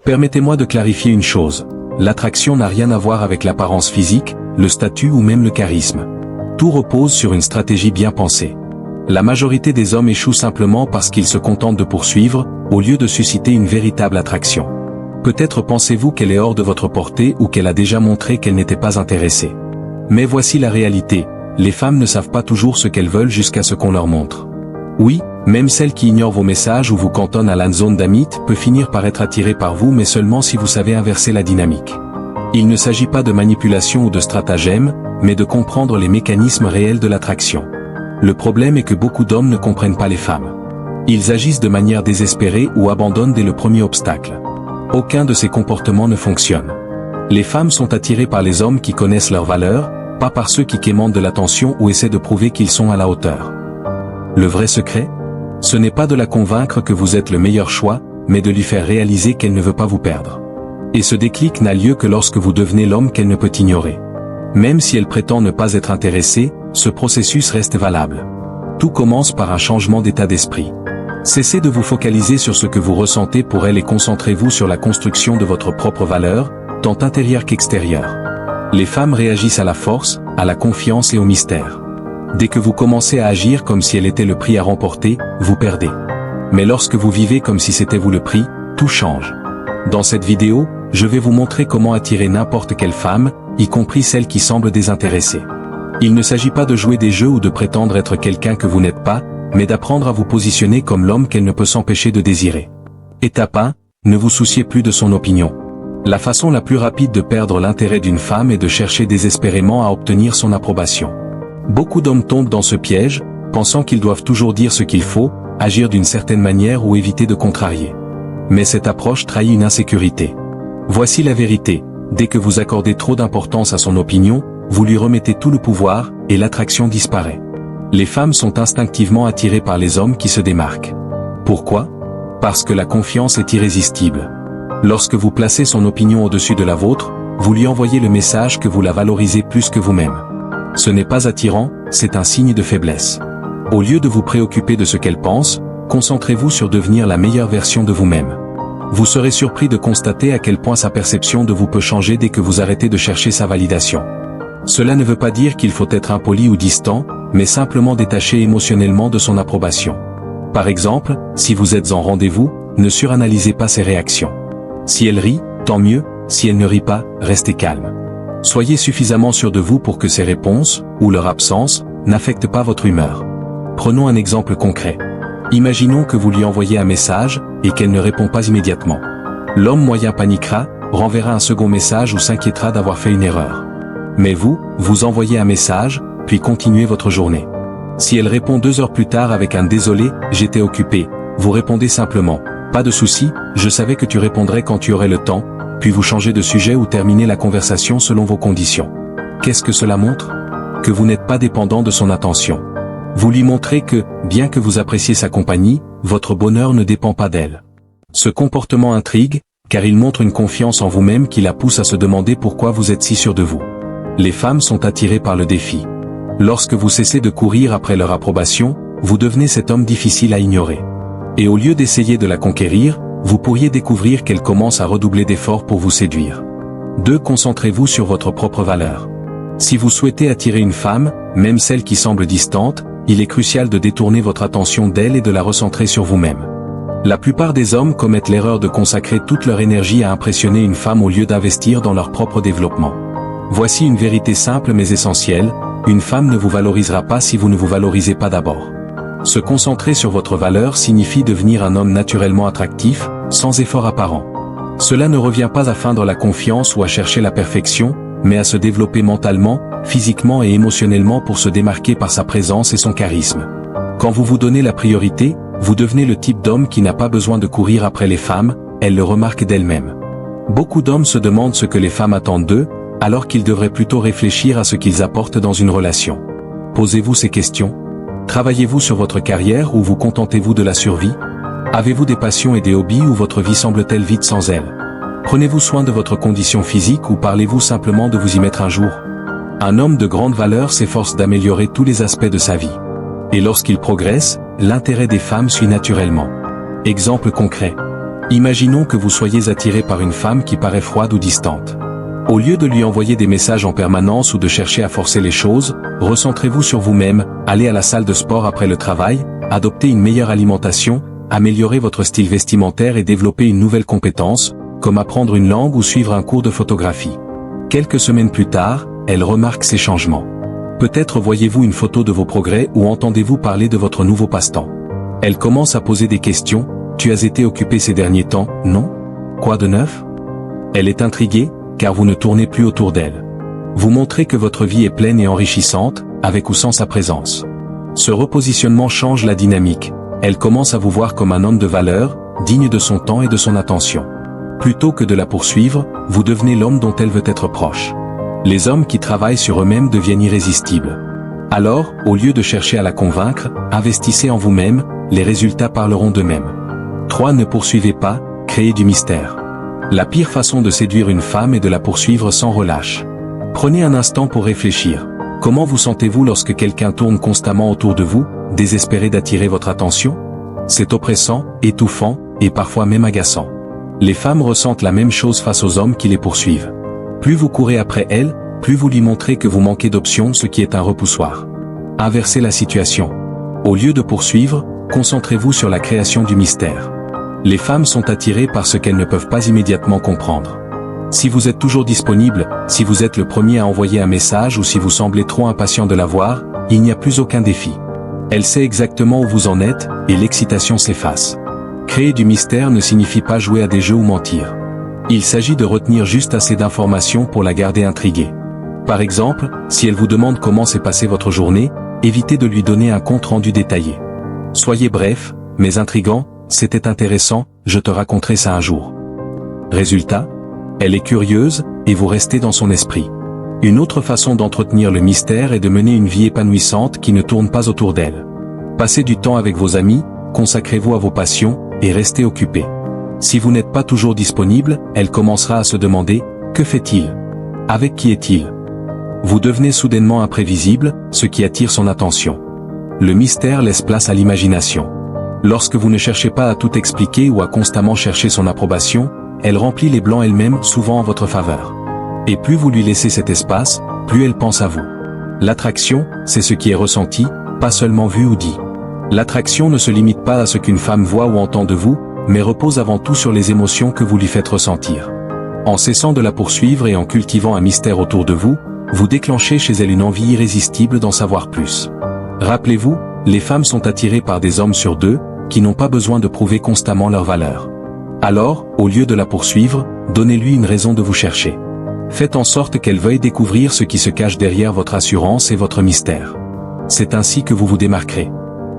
Permettez-moi de clarifier une chose. L'attraction n'a rien à voir avec l'apparence physique, le statut ou même le charisme. Tout repose sur une stratégie bien pensée. La majorité des hommes échouent simplement parce qu'ils se contentent de poursuivre, au lieu de susciter une véritable attraction. Peut-être pensez-vous qu'elle est hors de votre portée ou qu'elle a déjà montré qu'elle n'était pas intéressée. Mais voici la réalité, les femmes ne savent pas toujours ce qu'elles veulent jusqu'à ce qu'on leur montre. Oui, même celle qui ignore vos messages ou vous cantonne à la zone d'amite peut finir par être attirée par vous, mais seulement si vous savez inverser la dynamique. Il ne s'agit pas de manipulation ou de stratagème, mais de comprendre les mécanismes réels de l'attraction. Le problème est que beaucoup d'hommes ne comprennent pas les femmes. Ils agissent de manière désespérée ou abandonnent dès le premier obstacle. Aucun de ces comportements ne fonctionne. Les femmes sont attirées par les hommes qui connaissent leurs valeurs, pas par ceux qui quémandent de l'attention ou essaient de prouver qu'ils sont à la hauteur. Le vrai secret? Ce n'est pas de la convaincre que vous êtes le meilleur choix, mais de lui faire réaliser qu'elle ne veut pas vous perdre. Et ce déclic n'a lieu que lorsque vous devenez l'homme qu'elle ne peut ignorer. Même si elle prétend ne pas être intéressée, ce processus reste valable. Tout commence par un changement d'état d'esprit. Cessez de vous focaliser sur ce que vous ressentez pour elle et concentrez-vous sur la construction de votre propre valeur, tant intérieure qu'extérieure. Les femmes réagissent à la force, à la confiance et au mystère. Dès que vous commencez à agir comme si elle était le prix à remporter, vous perdez. Mais lorsque vous vivez comme si c'était vous le prix, tout change. Dans cette vidéo, je vais vous montrer comment attirer n'importe quelle femme, y compris celle qui semble désintéressée. Il ne s'agit pas de jouer des jeux ou de prétendre être quelqu'un que vous n'êtes pas, mais d'apprendre à vous positionner comme l'homme qu'elle ne peut s'empêcher de désirer. Étape 1, ne vous souciez plus de son opinion. La façon la plus rapide de perdre l'intérêt d'une femme est de chercher désespérément à obtenir son approbation. Beaucoup d'hommes tombent dans ce piège, pensant qu'ils doivent toujours dire ce qu'il faut, agir d'une certaine manière ou éviter de contrarier. Mais cette approche trahit une insécurité. Voici la vérité, dès que vous accordez trop d'importance à son opinion, vous lui remettez tout le pouvoir, et l'attraction disparaît. Les femmes sont instinctivement attirées par les hommes qui se démarquent. Pourquoi? Parce que la confiance est irrésistible. Lorsque vous placez son opinion au-dessus de la vôtre, vous lui envoyez le message que vous la valorisez plus que vous-même. Ce n'est pas attirant, c'est un signe de faiblesse. Au lieu de vous préoccuper de ce qu'elle pense, concentrez-vous sur devenir la meilleure version de vous-même. Vous serez surpris de constater à quel point sa perception de vous peut changer dès que vous arrêtez de chercher sa validation. Cela ne veut pas dire qu'il faut être impoli ou distant, mais simplement détaché émotionnellement de son approbation. Par exemple, si vous êtes en rendez-vous, ne suranalysez pas ses réactions. Si elle rit, tant mieux, si elle ne rit pas, restez calme. Soyez suffisamment sûr de vous pour que ses réponses, ou leur absence, n'affectent pas votre humeur. Prenons un exemple concret. Imaginons que vous lui envoyez un message, et qu'elle ne répond pas immédiatement. L'homme moyen paniquera, renverra un second message ou s'inquiétera d'avoir fait une erreur. Mais vous envoyez un message, puis continuez votre journée. Si elle répond 2 heures plus tard avec un « désolé, j'étais occupé », vous répondez simplement « pas de souci, je savais que tu répondrais quand tu aurais le temps », puis vous changez de sujet ou terminez la conversation selon vos conditions. Qu'est-ce que cela montre? Que vous n'êtes pas dépendant de son attention. Vous lui montrez que, bien que vous appréciez sa compagnie, votre bonheur ne dépend pas d'elle. Ce comportement intrigue, car il montre une confiance en vous-même qui la pousse à se demander pourquoi vous êtes si sûr de vous. Les femmes sont attirées par le défi. Lorsque vous cessez de courir après leur approbation, vous devenez cet homme difficile à ignorer. Et au lieu d'essayer de la conquérir, vous pourriez découvrir qu'elle commence à redoubler d'efforts pour vous séduire. 2. Concentrez-vous sur votre propre valeur. Si vous souhaitez attirer une femme, même celle qui semble distante, il est crucial de détourner votre attention d'elle et de la recentrer sur vous-même. La plupart des hommes commettent l'erreur de consacrer toute leur énergie à impressionner une femme au lieu d'investir dans leur propre développement. Voici une vérité simple mais essentielle, une femme ne vous valorisera pas si vous ne vous valorisez pas d'abord. Se concentrer sur votre valeur signifie devenir un homme naturellement attractif, sans effort apparent. Cela ne revient pas à feindre la confiance ou à chercher la perfection, mais à se développer mentalement, physiquement et émotionnellement pour se démarquer par sa présence et son charisme. Quand vous vous donnez la priorité, vous devenez le type d'homme qui n'a pas besoin de courir après les femmes, elles le remarquent d'elles-mêmes. Beaucoup d'hommes se demandent ce que les femmes attendent d'eux, alors qu'ils devraient plutôt réfléchir à ce qu'ils apportent dans une relation. Posez-vous ces questions. Travaillez-vous sur votre carrière ou vous contentez-vous de la survie? Avez-vous des passions et des hobbies ou votre vie semble-t-elle vide sans elles? Prenez-vous soin de votre condition physique ou parlez-vous simplement de vous y mettre un jour? Un homme de grande valeur s'efforce d'améliorer tous les aspects de sa vie. Et lorsqu'il progresse, l'intérêt des femmes suit naturellement. Exemple concret. Imaginons que vous soyez attiré par une femme qui paraît froide ou distante. Au lieu de lui envoyer des messages en permanence ou de chercher à forcer les choses, recentrez-vous sur vous-même, allez à la salle de sport après le travail, adoptez une meilleure alimentation, améliorez votre style vestimentaire et développez une nouvelle compétence, comme apprendre une langue ou suivre un cours de photographie. Quelques semaines plus tard, elle remarque ces changements. Peut-être voyez-vous une photo de vos progrès ou entendez-vous parler de votre nouveau passe-temps. Elle commence à poser des questions. Tu as été occupé ces derniers temps, non? Quoi de neuf? Elle est intriguée, car vous ne tournez plus autour d'elle. Vous montrez que votre vie est pleine et enrichissante, avec ou sans sa présence. Ce repositionnement change la dynamique. Elle commence à vous voir comme un homme de valeur, digne de son temps et de son attention. Plutôt que de la poursuivre, vous devenez l'homme dont elle veut être proche. Les hommes qui travaillent sur eux-mêmes deviennent irrésistibles. Alors, au lieu de chercher à la convaincre, investissez en vous-même, les résultats parleront d'eux-mêmes. 3. Ne poursuivez pas, créez du mystère. La pire façon de séduire une femme est de la poursuivre sans relâche. Prenez un instant pour réfléchir. Comment vous sentez-vous lorsque quelqu'un tourne constamment autour de vous, désespéré d'attirer votre attention? C'est oppressant, étouffant, et parfois même agaçant. Les femmes ressentent la même chose face aux hommes qui les poursuivent. Plus vous courez après elles, plus vous lui montrez que vous manquez d'options, ce qui est un repoussoir. Inversez la situation. Au lieu de poursuivre, concentrez-vous sur la création du mystère. Les femmes sont attirées par ce qu'elles ne peuvent pas immédiatement comprendre. Si vous êtes toujours disponible, si vous êtes le premier à envoyer un message ou si vous semblez trop impatient de la voir, il n'y a plus aucun défi. Elle sait exactement où vous en êtes, et l'excitation s'efface. Créer du mystère ne signifie pas jouer à des jeux ou mentir. Il s'agit de retenir juste assez d'informations pour la garder intriguée. Par exemple, si elle vous demande comment s'est passée votre journée, évitez de lui donner un compte-rendu détaillé. Soyez bref, mais intrigant. C'était intéressant, je te raconterai ça un jour. Résultat? Elle est curieuse, et vous restez dans son esprit. Une autre façon d'entretenir le mystère est de mener une vie épanouissante qui ne tourne pas autour d'elle. Passez du temps avec vos amis, consacrez-vous à vos passions, et restez occupé. Si vous n'êtes pas toujours disponible, elle commencera à se demander, que fait-il? Avec qui est-il? Vous devenez soudainement imprévisible, ce qui attire son attention. Le mystère laisse place à l'imagination. Lorsque vous ne cherchez pas à tout expliquer ou à constamment chercher son approbation, elle remplit les blancs elle-même, souvent en votre faveur. Et plus vous lui laissez cet espace, plus elle pense à vous. L'attraction, c'est ce qui est ressenti, pas seulement vu ou dit. L'attraction ne se limite pas à ce qu'une femme voit ou entend de vous, mais repose avant tout sur les émotions que vous lui faites ressentir. En cessant de la poursuivre et en cultivant un mystère autour de vous, vous déclenchez chez elle une envie irrésistible d'en savoir plus. Rappelez-vous, les femmes sont attirées par des hommes sur deux, qui n'ont pas besoin de prouver constamment leur valeur. Alors, au lieu de la poursuivre, donnez-lui une raison de vous chercher. Faites en sorte qu'elle veuille découvrir ce qui se cache derrière votre assurance et votre mystère. C'est ainsi que vous vous démarquerez.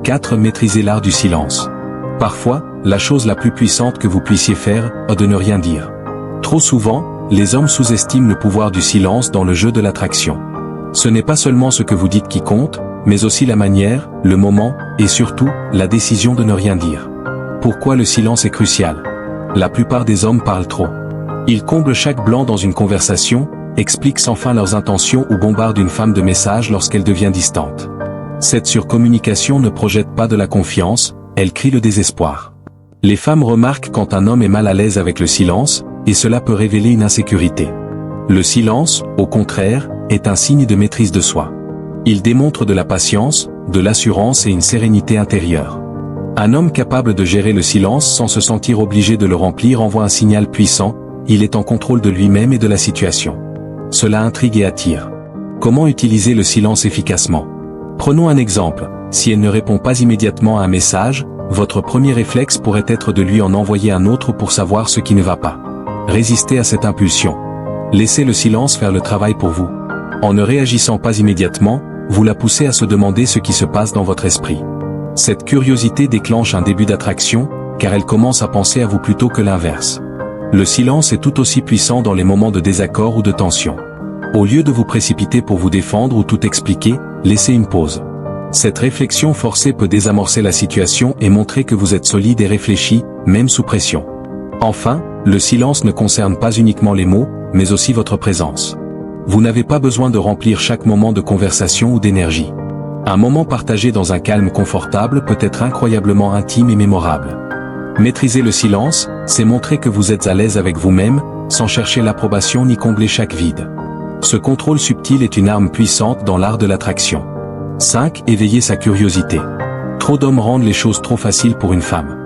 4. Maîtrisez l'art du silence. Parfois, la chose la plus puissante que vous puissiez faire est de ne rien dire. Trop souvent, les hommes sous-estiment le pouvoir du silence dans le jeu de l'attraction. Ce n'est pas seulement ce que vous dites qui compte, mais aussi la manière, le moment, et surtout, la décision de ne rien dire. Pourquoi le silence est crucial? La plupart des hommes parlent trop. Ils comblent chaque blanc dans une conversation, expliquent sans fin leurs intentions ou bombardent une femme de messages lorsqu'elle devient distante. Cette surcommunication ne projette pas de la confiance, elle crie le désespoir. Les femmes remarquent quand un homme est mal à l'aise avec le silence, et cela peut révéler une insécurité. Le silence, au contraire, est un signe de maîtrise de soi. Il démontre de la patience, de l'assurance et une sérénité intérieure. Un homme capable de gérer le silence sans se sentir obligé de le remplir envoie un signal puissant, il est en contrôle de lui-même et de la situation. Cela intrigue et attire. Comment utiliser le silence efficacement? Prenons un exemple, si elle ne répond pas immédiatement à un message, votre premier réflexe pourrait être de lui en envoyer un autre pour savoir ce qui ne va pas. Résistez à cette impulsion. Laissez le silence faire le travail pour vous. En ne réagissant pas immédiatement, vous la poussez à se demander ce qui se passe dans votre esprit. Cette curiosité déclenche un début d'attraction, car elle commence à penser à vous plutôt que l'inverse. Le silence est tout aussi puissant dans les moments de désaccord ou de tension. Au lieu de vous précipiter pour vous défendre ou tout expliquer, laissez une pause. Cette réflexion forcée peut désamorcer la situation et montrer que vous êtes solide et réfléchi, même sous pression. Enfin, le silence ne concerne pas uniquement les mots, mais aussi votre présence. Vous n'avez pas besoin de remplir chaque moment de conversation ou d'énergie. Un moment partagé dans un calme confortable peut être incroyablement intime et mémorable. Maîtriser le silence, c'est montrer que vous êtes à l'aise avec vous-même, sans chercher l'approbation ni combler chaque vide. Ce contrôle subtil est une arme puissante dans l'art de l'attraction. 5. Éveiller sa curiosité. Trop d'hommes rendent les choses trop faciles pour une femme.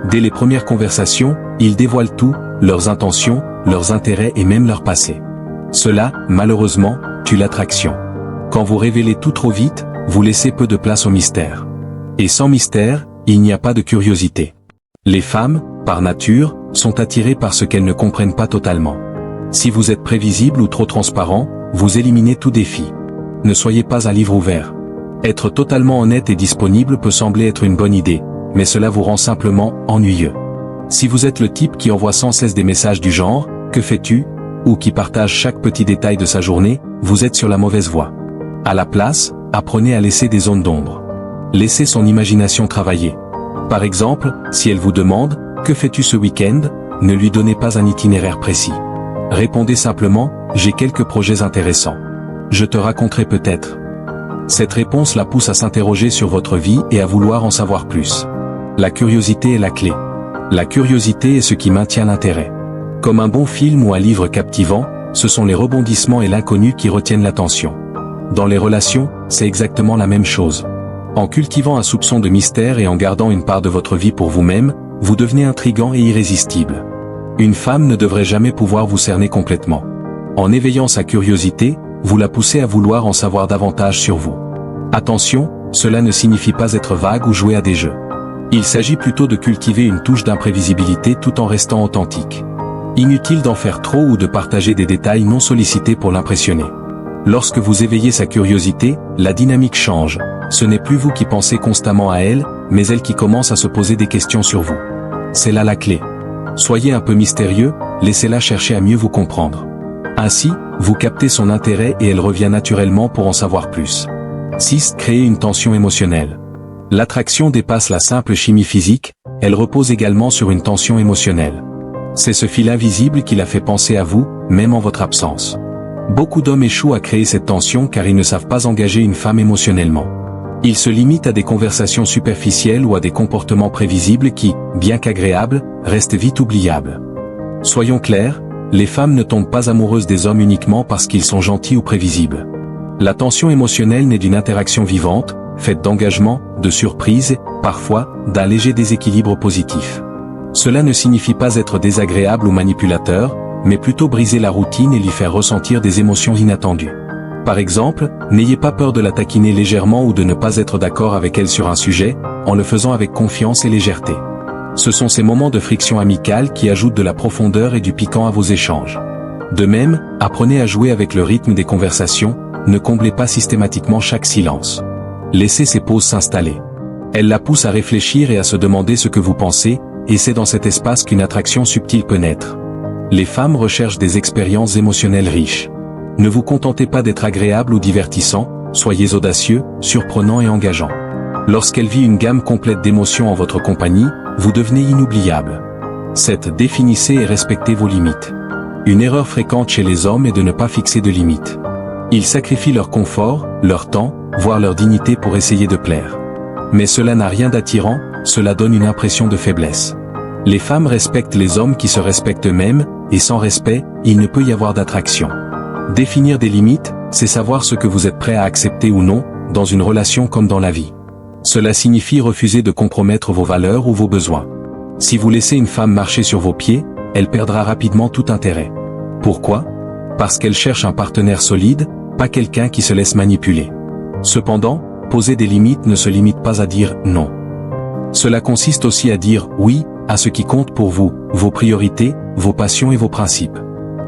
Dès les premières conversations, ils dévoilent tout, leurs intentions, leurs intérêts et même leur passé. Cela, malheureusement, tue l'attraction. Quand vous révélez tout trop vite, vous laissez peu de place au mystère. Et sans mystère, il n'y a pas de curiosité. Les femmes, par nature, sont attirées par ce qu'elles ne comprennent pas totalement. Si vous êtes prévisible ou trop transparent, vous éliminez tout défi. Ne soyez pas un livre ouvert. Être totalement honnête et disponible peut sembler être une bonne idée, mais cela vous rend simplement ennuyeux. Si vous êtes le type qui envoie sans cesse des messages du genre « Que fais-tu ?», ou qui partage chaque petit détail de sa journée, vous êtes sur la mauvaise voie. À la place, apprenez à laisser des zones d'ombre. Laissez son imagination travailler. Par exemple, si elle vous demande « Que fais-tu ce week-end ?», ne lui donnez pas un itinéraire précis. Répondez simplement « J'ai quelques projets intéressants. Je te raconterai peut-être ». Cette réponse la pousse à s'interroger sur votre vie et à vouloir en savoir plus. La curiosité est la clé. La curiosité est ce qui maintient l'intérêt. Comme un bon film ou un livre captivant, ce sont les rebondissements et l'inconnu qui retiennent l'attention. Dans les relations, c'est exactement la même chose. En cultivant un soupçon de mystère et en gardant une part de votre vie pour vous-même, vous devenez intrigant et irrésistible. Une femme ne devrait jamais pouvoir vous cerner complètement. En éveillant sa curiosité, vous la poussez à vouloir en savoir davantage sur vous. Attention, cela ne signifie pas être vague ou jouer à des jeux. Il s'agit plutôt de cultiver une touche d'imprévisibilité tout en restant authentique. Inutile d'en faire trop ou de partager des détails non sollicités pour l'impressionner. Lorsque vous éveillez sa curiosité, la dynamique change. Ce n'est plus vous qui pensez constamment à elle, mais elle qui commence à se poser des questions sur vous. C'est là la clé. Soyez un peu mystérieux, laissez-la chercher à mieux vous comprendre. Ainsi, vous captez son intérêt et elle revient naturellement pour en savoir plus. 6. Créer une tension émotionnelle. L'attraction dépasse la simple chimie physique, elle repose également sur une tension émotionnelle. C'est ce fil invisible qui la fait penser à vous, même en votre absence. Beaucoup d'hommes échouent à créer cette tension car ils ne savent pas engager une femme émotionnellement. Ils se limitent à des conversations superficielles ou à des comportements prévisibles qui, bien qu'agréables, restent vite oubliables. Soyons clairs, les femmes ne tombent pas amoureuses des hommes uniquement parce qu'ils sont gentils ou prévisibles. La tension émotionnelle naît d'une interaction vivante, faite d'engagement, de surprise, parfois, d'un léger déséquilibre positif. Cela ne signifie pas être désagréable ou manipulateur, mais plutôt briser la routine et lui faire ressentir des émotions inattendues. Par exemple, n'ayez pas peur de la taquiner légèrement ou de ne pas être d'accord avec elle sur un sujet, en le faisant avec confiance et légèreté. Ce sont ces moments de friction amicale qui ajoutent de la profondeur et du piquant à vos échanges. De même, apprenez à jouer avec le rythme des conversations, ne comblez pas systématiquement chaque silence. Laissez ces pauses s'installer. Elles la poussent à réfléchir et à se demander ce que vous pensez, et c'est dans cet espace qu'une attraction subtile peut naître. Les femmes recherchent des expériences émotionnelles riches. Ne vous contentez pas d'être agréable ou divertissant, soyez audacieux, surprenant et engageant. Lorsqu'elle vit une gamme complète d'émotions en votre compagnie, vous devenez inoubliable. 7. Définissez et respectez vos limites. Une erreur fréquente chez les hommes est de ne pas fixer de limites. Ils sacrifient leur confort, leur temps, voire leur dignité pour essayer de plaire. Mais cela n'a rien d'attirant, cela donne une impression de faiblesse. Les femmes respectent les hommes qui se respectent eux-mêmes, et sans respect, il ne peut y avoir d'attraction. Définir des limites, c'est savoir ce que vous êtes prêt à accepter ou non, dans une relation comme dans la vie. Cela signifie refuser de compromettre vos valeurs ou vos besoins. Si vous laissez une femme marcher sur vos pieds, elle perdra rapidement tout intérêt. Pourquoi ? Parce qu'elle cherche un partenaire solide, pas quelqu'un qui se laisse manipuler. Cependant, poser des limites ne se limite pas à dire non. Cela consiste aussi à dire oui à ce qui compte pour vous, vos priorités, vos passions et vos principes.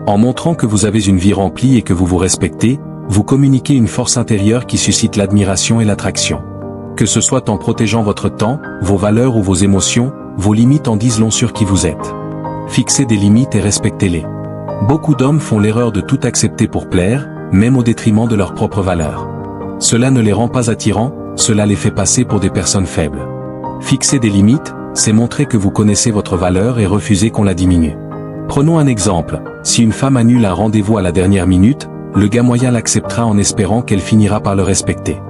En montrant que vous avez une vie remplie et que vous vous respectez, vous communiquez une force intérieure qui suscite l'admiration et l'attraction. Que ce soit en protégeant votre temps, vos valeurs ou vos émotions, vos limites en disent long sur qui vous êtes. Fixez des limites et respectez-les. Beaucoup d'hommes font l'erreur de tout accepter pour plaire, même au détriment de leurs propres valeurs. Cela ne les rend pas attirants, cela les fait passer pour des personnes faibles. Fixer des limites, c'est montrer que vous connaissez votre valeur et refuser qu'on la diminue. Prenons un exemple, si une femme annule un rendez-vous à la dernière minute, le gars moyen l'acceptera en espérant qu'elle finira par le respecter.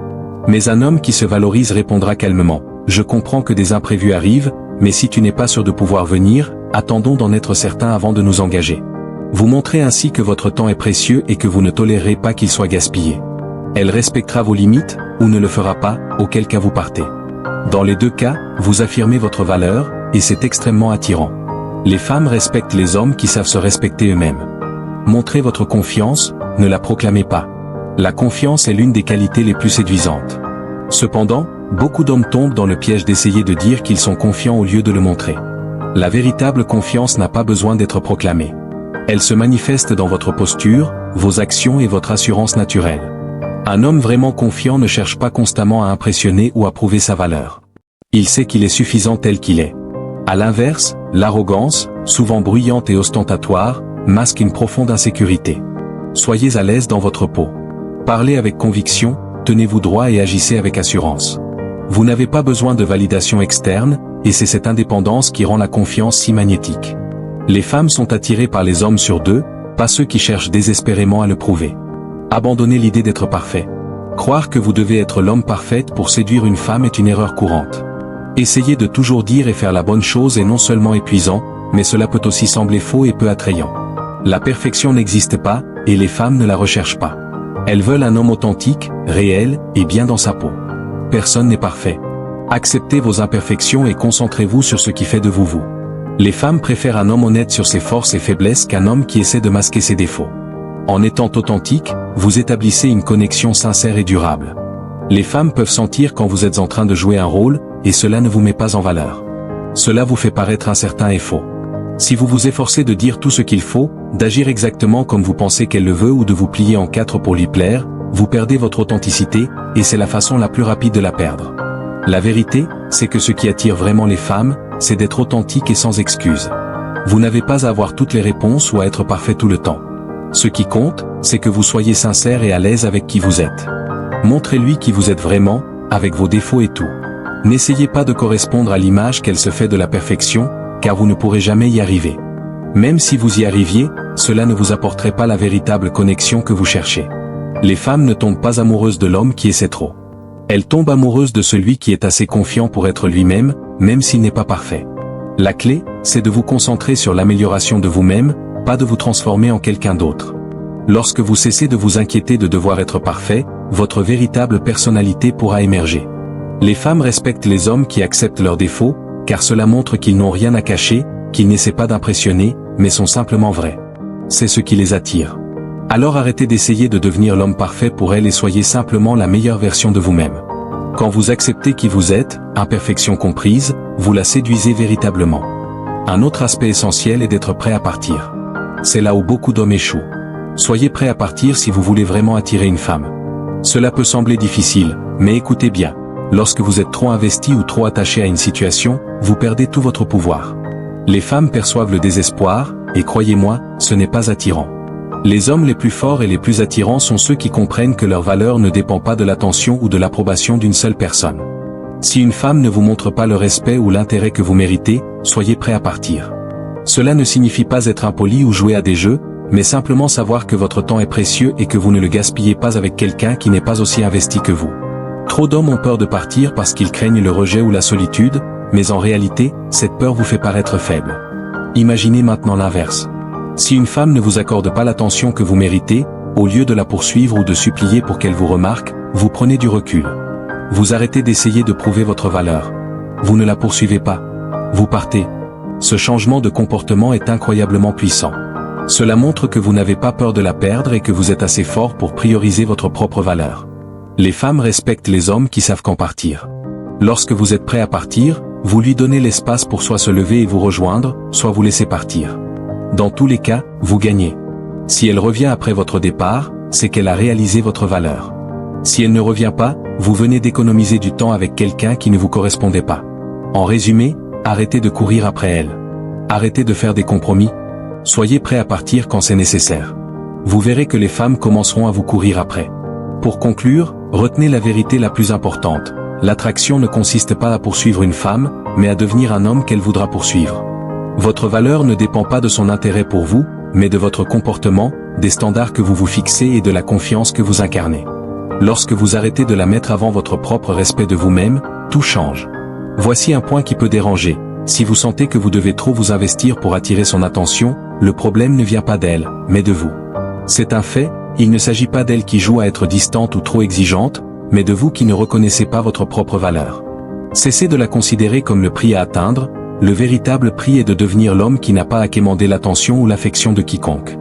Mais un homme qui se valorise répondra calmement, « Je comprends que des imprévus arrivent, mais si tu n'es pas sûr de pouvoir venir, attendons d'en être certain avant de nous engager. Vous montrez ainsi que votre temps est précieux et que vous ne tolérerez pas qu'il soit gaspillé. Elle respectera vos limites, ou ne le fera pas, auquel cas vous partez. Dans les deux cas, vous affirmez votre valeur, et c'est extrêmement attirant. Les femmes respectent les hommes qui savent se respecter eux-mêmes. Montrez votre confiance, ne la proclamez pas. La confiance est l'une des qualités les plus séduisantes. Cependant, beaucoup d'hommes tombent dans le piège d'essayer de dire qu'ils sont confiants au lieu de le montrer. La véritable confiance n'a pas besoin d'être proclamée. Elle se manifeste dans votre posture, vos actions et votre assurance naturelle. Un homme vraiment confiant ne cherche pas constamment à impressionner ou à prouver sa valeur. Il sait qu'il est suffisant tel qu'il est. À l'inverse, l'arrogance, souvent bruyante et ostentatoire, masque une profonde insécurité. Soyez à l'aise dans votre peau. Parlez avec conviction, tenez-vous droit et agissez avec assurance. Vous n'avez pas besoin de validation externe, et c'est cette indépendance qui rend la confiance si magnétique. Les femmes sont attirées par les hommes sur deux, pas ceux qui cherchent désespérément à le prouver. Abandonnez l'idée d'être parfait. Croire que vous devez être l'homme parfait pour séduire une femme est une erreur courante. Essayer de toujours dire et faire la bonne chose est non seulement épuisant, mais cela peut aussi sembler faux et peu attrayant. La perfection n'existe pas, et les femmes ne la recherchent pas. Elles veulent un homme authentique, réel, et bien dans sa peau. Personne n'est parfait. Acceptez vos imperfections et concentrez-vous sur ce qui fait de vous vous. Les femmes préfèrent un homme honnête sur ses forces et faiblesses qu'un homme qui essaie de masquer ses défauts. En étant authentique, vous établissez une connexion sincère et durable. Les femmes peuvent sentir quand vous êtes en train de jouer un rôle, et cela ne vous met pas en valeur. Cela vous fait paraître incertain et faux. Si vous vous efforcez de dire tout ce qu'il faut, d'agir exactement comme vous pensez qu'elle le veut ou de vous plier en quatre pour lui plaire, vous perdez votre authenticité, et c'est la façon la plus rapide de la perdre. La vérité, c'est que ce qui attire vraiment les femmes, c'est d'être authentique et sans excuse. Vous n'avez pas à avoir toutes les réponses ou à être parfait tout le temps. Ce qui compte, c'est que vous soyez sincère et à l'aise avec qui vous êtes. Montrez-lui qui vous êtes vraiment, avec vos défauts et tout. N'essayez pas de correspondre à l'image qu'elle se fait de la perfection, car vous ne pourrez jamais y arriver. Même si vous y arriviez, cela ne vous apporterait pas la véritable connexion que vous cherchez. Les femmes ne tombent pas amoureuses de l'homme qui essaie trop. Elles tombent amoureuses de celui qui est assez confiant pour être lui-même, même s'il n'est pas parfait. La clé, c'est de vous concentrer sur l'amélioration de vous-même, pas de vous transformer en quelqu'un d'autre. Lorsque vous cessez de vous inquiéter de devoir être parfait, votre véritable personnalité pourra émerger. Les femmes respectent les hommes qui acceptent leurs défauts, car cela montre qu'ils n'ont rien à cacher, qu'ils n'essaient pas d'impressionner, mais sont simplement vrais. C'est ce qui les attire. Alors arrêtez d'essayer de devenir l'homme parfait pour elles et soyez simplement la meilleure version de vous-même. Quand vous acceptez qui vous êtes, imperfection comprise, vous la séduisez véritablement. Un autre aspect essentiel est d'être prêt à partir. C'est là où beaucoup d'hommes échouent. Soyez prêt à partir si vous voulez vraiment attirer une femme. Cela peut sembler difficile, mais écoutez bien. Lorsque vous êtes trop investi ou trop attaché à une situation, vous perdez tout votre pouvoir. Les femmes perçoivent le désespoir, et croyez-moi, ce n'est pas attirant. Les hommes les plus forts et les plus attirants sont ceux qui comprennent que leur valeur ne dépend pas de l'attention ou de l'approbation d'une seule personne. Si une femme ne vous montre pas le respect ou l'intérêt que vous méritez, soyez prêt à partir. Cela ne signifie pas être impoli ou jouer à des jeux, mais simplement savoir que votre temps est précieux et que vous ne le gaspillez pas avec quelqu'un qui n'est pas aussi investi que vous. Trop d'hommes ont peur de partir parce qu'ils craignent le rejet ou la solitude, mais en réalité, cette peur vous fait paraître faible. Imaginez maintenant l'inverse. Si une femme ne vous accorde pas l'attention que vous méritez, au lieu de la poursuivre ou de supplier pour qu'elle vous remarque, vous prenez du recul. Vous arrêtez d'essayer de prouver votre valeur. Vous ne la poursuivez pas. Vous partez. Ce changement de comportement est incroyablement puissant. Cela montre que vous n'avez pas peur de la perdre et que vous êtes assez fort pour prioriser votre propre valeur. Les femmes respectent les hommes qui savent quand partir. Lorsque vous êtes prêt à partir, vous lui donnez l'espace pour soit se lever et vous rejoindre, soit vous laisser partir. Dans tous les cas, vous gagnez. Si elle revient après votre départ, c'est qu'elle a réalisé votre valeur. Si elle ne revient pas, vous venez d'économiser du temps avec quelqu'un qui ne vous correspondait pas. En résumé, arrêtez de courir après elle. Arrêtez de faire des compromis. Soyez prêt à partir quand c'est nécessaire. Vous verrez que les femmes commenceront à vous courir après. Pour conclure, retenez la vérité la plus importante. L'attraction ne consiste pas à poursuivre une femme, mais à devenir un homme qu'elle voudra poursuivre. Votre valeur ne dépend pas de son intérêt pour vous, mais de votre comportement, des standards que vous vous fixez et de la confiance que vous incarnez. Lorsque vous arrêtez de la mettre avant votre propre respect de vous-même, tout change. Voici un point qui peut déranger. Si vous sentez que vous devez trop vous investir pour attirer son attention, le problème ne vient pas d'elle, mais de vous. C'est un fait, il ne s'agit pas d'elle qui joue à être distante ou trop exigeante, mais de vous qui ne reconnaissez pas votre propre valeur. Cessez de la considérer comme le prix à atteindre, le véritable prix est de devenir l'homme qui n'a pas à quémander l'attention ou l'affection de quiconque.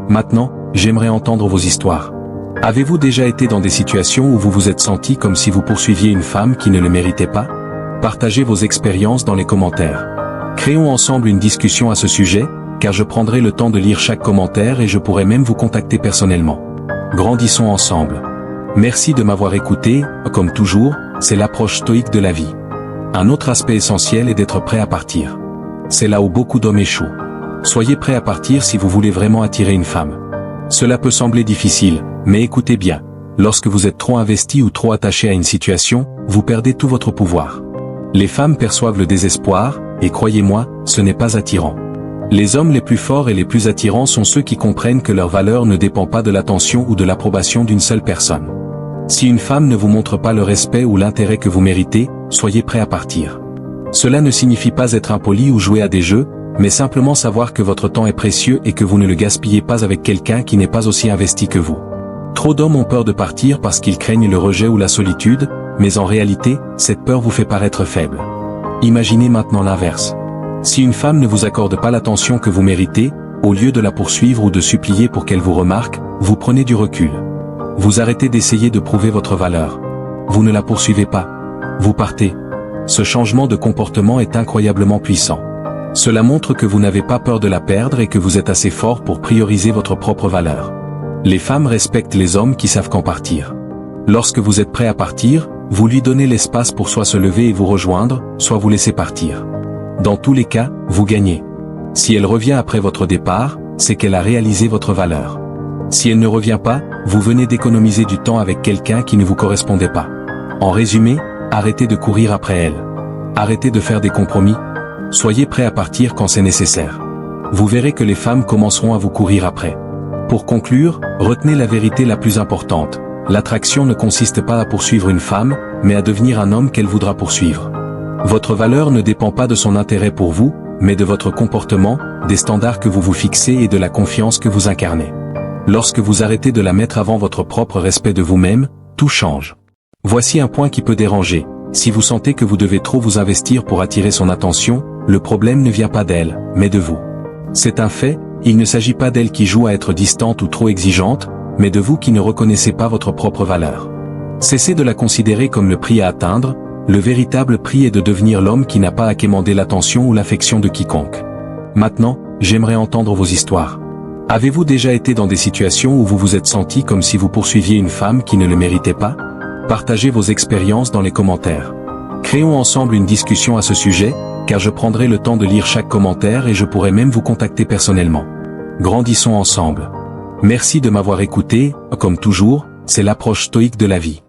Maintenant, j'aimerais entendre vos histoires. Avez-vous déjà été dans des situations où vous vous êtes senti comme si vous poursuiviez une femme qui ne le méritait pas? Partagez vos expériences dans les commentaires. Créons ensemble une discussion à ce sujet, car je prendrai le temps de lire chaque commentaire et je pourrai même vous contacter personnellement. Grandissons ensemble. Merci de m'avoir écouté, comme toujours, c'est l'approche stoïque de la vie. Un autre aspect essentiel est d'être prêt à partir. C'est là où beaucoup d'hommes échouent. Soyez prêt à partir si vous voulez vraiment attirer une femme. Cela peut sembler difficile, mais écoutez bien. Lorsque vous êtes trop investi ou trop attaché à une situation, vous perdez tout votre pouvoir. Les femmes perçoivent le désespoir, et croyez-moi, ce n'est pas attirant. Les hommes les plus forts et les plus attirants sont ceux qui comprennent que leur valeur ne dépend pas de l'attention ou de l'approbation d'une seule personne. Si une femme ne vous montre pas le respect ou l'intérêt que vous méritez, soyez prêt à partir. Cela ne signifie pas être impoli ou jouer à des jeux, mais simplement savoir que votre temps est précieux et que vous ne le gaspillez pas avec quelqu'un qui n'est pas aussi investi que vous. Trop d'hommes ont peur de partir parce qu'ils craignent le rejet ou la solitude, mais en réalité, cette peur vous fait paraître faible. Imaginez maintenant l'inverse. Si une femme ne vous accorde pas l'attention que vous méritez, au lieu de la poursuivre ou de supplier pour qu'elle vous remarque, vous prenez du recul. Vous arrêtez d'essayer de prouver votre valeur. Vous ne la poursuivez pas. Vous partez. Ce changement de comportement est incroyablement puissant. Cela montre que vous n'avez pas peur de la perdre et que vous êtes assez fort pour prioriser votre propre valeur. Les femmes respectent les hommes qui savent quand partir. Lorsque vous êtes prêt à partir, vous lui donnez l'espace pour soit se lever et vous rejoindre, soit vous laisser partir. Dans tous les cas, vous gagnez. Si elle revient après votre départ, c'est qu'elle a réalisé votre valeur. Si elle ne revient pas, vous venez d'économiser du temps avec quelqu'un qui ne vous correspondait pas. En résumé, arrêtez de courir après elle. Arrêtez de faire des compromis. Soyez prêt à partir quand c'est nécessaire. Vous verrez que les femmes commenceront à vous courir après. Pour conclure, retenez la vérité la plus importante. L'attraction ne consiste pas à poursuivre une femme, mais à devenir un homme qu'elle voudra poursuivre. Votre valeur ne dépend pas de son intérêt pour vous, mais de votre comportement, des standards que vous vous fixez et de la confiance que vous incarnez. Lorsque vous arrêtez de la mettre avant votre propre respect de vous-même, tout change. Voici un point qui peut déranger. Si vous sentez que vous devez trop vous investir pour attirer son attention, le problème ne vient pas d'elle, mais de vous. C'est un fait, il ne s'agit pas d'elle qui joue à être distante ou trop exigeante, mais de vous qui ne reconnaissez pas votre propre valeur. Cessez de la considérer comme le prix à atteindre, le véritable prix est de devenir l'homme qui n'a pas à quémander l'attention ou l'affection de quiconque. Maintenant, j'aimerais entendre vos histoires. Avez-vous déjà été dans des situations où vous vous êtes senti comme si vous poursuiviez une femme qui ne le méritait pas? Partagez vos expériences dans les commentaires. Créons ensemble une discussion à ce sujet, car je prendrai le temps de lire chaque commentaire et je pourrai même vous contacter personnellement. Grandissons ensemble. Merci de m'avoir écouté, comme toujours, c'est l'approche stoïque de la vie.